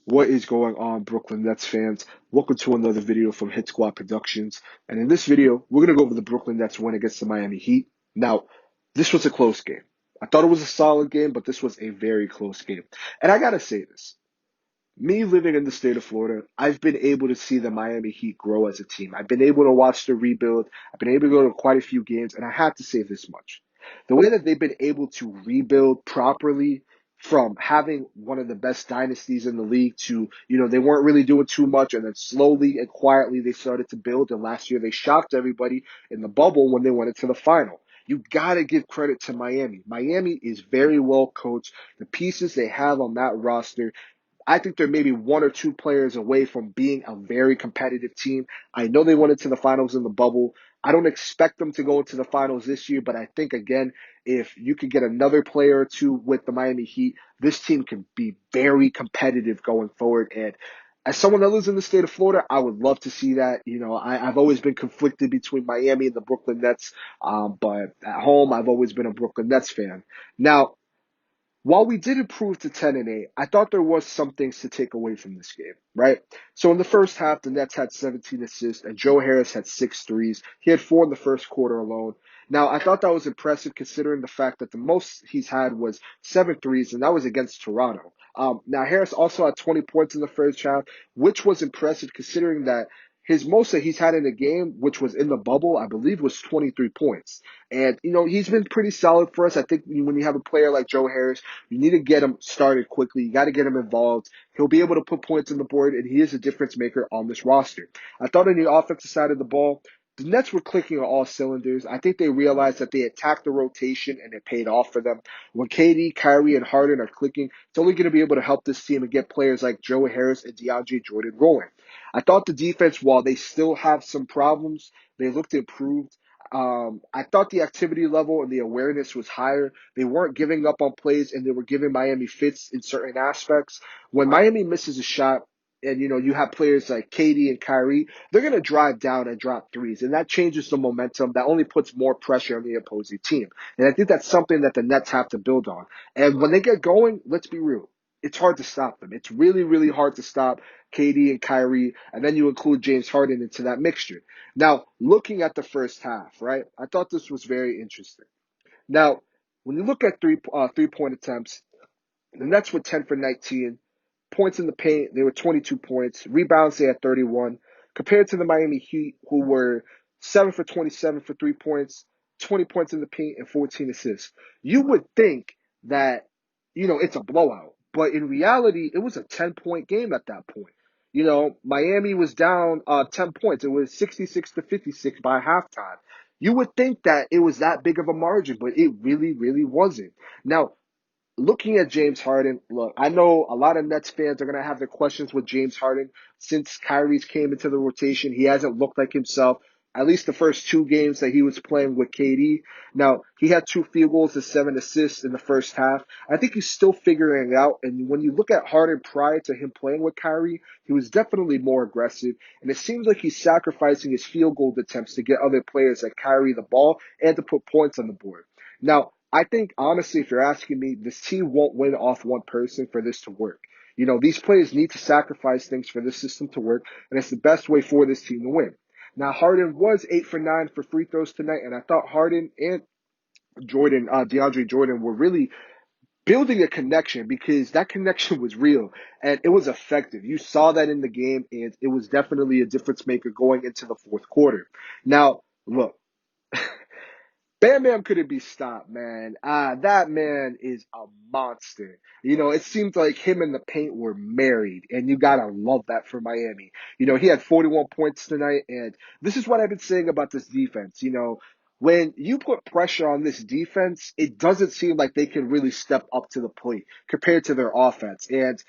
What is going on, Brooklyn Nets fans? Welcome to another video from Hit Squad Productions. And in this video, we're going to go over the Brooklyn Nets win against the Miami Heat. Now, this was a close game. I thought it was a solid game, but this was a very close game. And I got to say this. Me living in the state of Florida, I've been able to see the Miami Heat grow as a team. I've been able to watch the rebuild. I've been able to go to quite a few games, and I have to say this much. The way that they've been able to rebuild properly from having one of the best dynasties in the league to, they weren't really doing too much, and then slowly and quietly they started to build, and last year they shocked everybody in the bubble when they went into the final. You gotta give credit to Miami. Miami is very well coached. The pieces they have on that roster, I think they're maybe one or two players away from being a very competitive team. I know they went into the finals in the bubble. I don't expect them to go into the finals this year, but I think, again, if you could get another player or two with the Miami Heat, this team can be very competitive going forward. And as someone that lives in the state of Florida, I would love to see that. I've always been conflicted between Miami and the Brooklyn Nets, but at home, I've always been a Brooklyn Nets fan. Now, while we did improve to 10-8, I thought there was some things to take away from this game, right? So in the first half, the Nets had 17 assists and Joe Harris had 6 threes. He had 4 in the first quarter alone. Now, I thought that was impressive considering the fact that the most he's had was 7 threes, and that was against Toronto. Now, Harris also had 20 points in the first half, which was impressive considering that his most that he's had in a game, which was in the bubble, I believe was 23 points. And, he's been pretty solid for us. I think when you have a player like Joe Harris, you need to get him started quickly. You got to get him involved. He'll be able to put points on the board, and he is a difference maker on this roster. I thought on the offensive side of the ball, the Nets were clicking on all cylinders. I think they realized that they attacked the rotation, and it paid off for them. When KD, Kyrie, and Harden are clicking, it's only going to be able to help this team and get players like Joe Harris and DeAndre Jordan rolling. I thought the defense, while they still have some problems, they looked improved. I thought the activity level and the awareness was higher. They weren't giving up on plays, and they were giving Miami fits in certain aspects. When Miami misses a shot, and you have players like KD and Kyrie, they're gonna drive down and drop threes, and that changes the momentum. That only puts more pressure on the opposing team, and I think that's something that the Nets have to build on. And when they get going, let's be real, it's hard to stop them. It's really, really hard to stop KD and Kyrie, and then you include James Harden into that mixture. Now, looking at the first half, right, I thought this was very interesting. Now, when you look at 3-point attempts, the Nets were 10 for 19. Points in the paint, they were 22 points. Rebounds, they had 31. Compared to the Miami Heat, who were 7 for 27 for 3 points, 20 points in the paint, and 14 assists. You would think that, it's a blowout. But in reality, it was a 10-point game at that point. Miami was down 10 points. It was 66 to 56 by halftime. You would think that it was that big of a margin, but it really, really wasn't. Now, looking at James Harden, look, I know a lot of Nets fans are going to have their questions with James Harden. Since Kyrie's came into the rotation, he hasn't looked like himself. At least the first 2 games that he was playing with KD. Now, he had 2 field goals and 7 assists in the first half. I think he's still figuring it out. And when you look at Harden prior to him playing with Kyrie, he was definitely more aggressive. And it seems like he's sacrificing his field goal attempts to get other players like Kyrie the ball and to put points on the board. Now, I think, honestly, if you're asking me, this team won't win off one person for this to work. These players need to sacrifice things for this system to work, and it's the best way for this team to win. Now, Harden was 8 for 9 for free throws tonight, and I thought Harden and DeAndre Jordan were really building a connection because that connection was real and it was effective. You saw that in the game, and it was definitely a difference maker going into the fourth quarter. Now, look, Bam Bam couldn't be stopped, man. That man is a monster. It seems like him and the paint were married, and you gotta love that for Miami. He had 41 points tonight, and this is what I've been saying about this defense. When you put pressure on this defense, it doesn't seem like they can really step up to the plate compared to their offense. And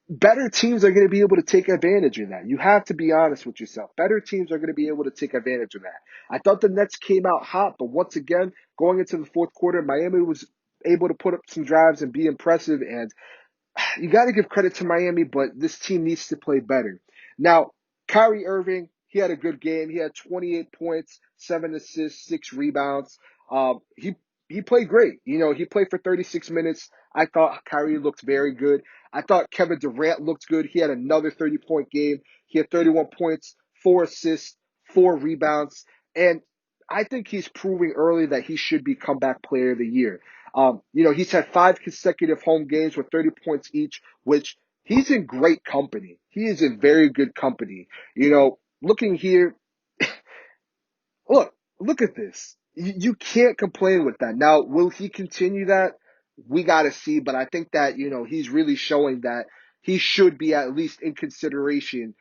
better teams are going to be able to take advantage of that. You have to be honest with yourself. Better teams are going to be able to take advantage of that. I thought the Nets came out hot, but once again, going into the fourth quarter, Miami was able to put up some drives and be impressive. And you got to give credit to Miami, but this team needs to play better. Now, Kyrie Irving, he had a good game. He had 28 points, 7 assists, 6 rebounds. He played great. He played for 36 minutes. I thought Kyrie looked very good. I thought Kevin Durant looked good. He had another 30-point game. He had 31 points, 4 assists, 4 rebounds. And I think he's proving early that he should be comeback player of the year. He's had 5 consecutive home games with 30 points each, which he's in great company. He is in very good company. Looking here, look at this. You can't complain with that. Now, will he continue that? We got to see, but I think that, he's really showing that he should be at least in consideration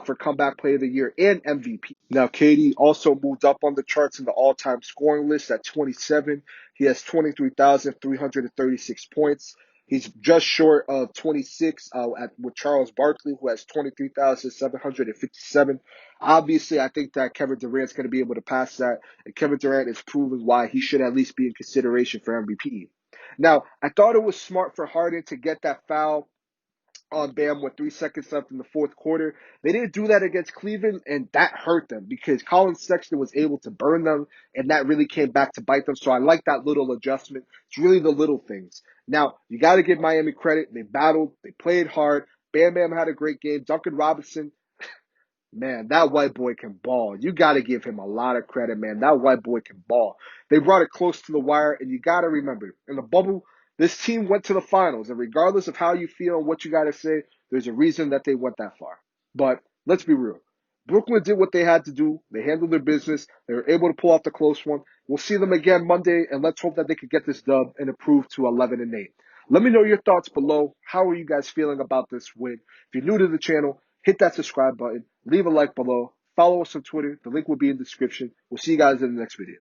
for comeback player of the year and MVP. Now, KD also moved up on the charts in the all-time scoring list at 27. He has 23,336 points. He's just short of 26 with Charles Barkley, who has 23,757. Obviously, I think that Kevin Durant's going to be able to pass that, and Kevin Durant is proving why he should at least be in consideration for MVP. Now, I thought it was smart for Harden to get that foul on Bam with 3 seconds left in the fourth quarter. They didn't do that against Cleveland, and that hurt them because Colin Sexton was able to burn them, and that really came back to bite them. So I like that little adjustment. It's really the little things. Now, you got to give Miami credit. They battled. They played hard. Bam Bam had a great game. Duncan Robinson, man, that white boy can ball. You got to give him a lot of credit, man. That white boy can ball. They brought it close to the wire, and you got to remember, in the bubble, this team went to the finals. And regardless of how you feel and what you got to say, there's a reason that they went that far. But let's be real. Brooklyn did what they had to do. They handled their business. They were able to pull off the close one. We'll see them again Monday, and let's hope that they could get this dub and improve to 11-8. Let me know your thoughts below. How are you guys feeling about this win? If you're new to the channel, hit that subscribe button, leave a like below, follow us on Twitter. The link will be in the description. We'll see you guys in the next video.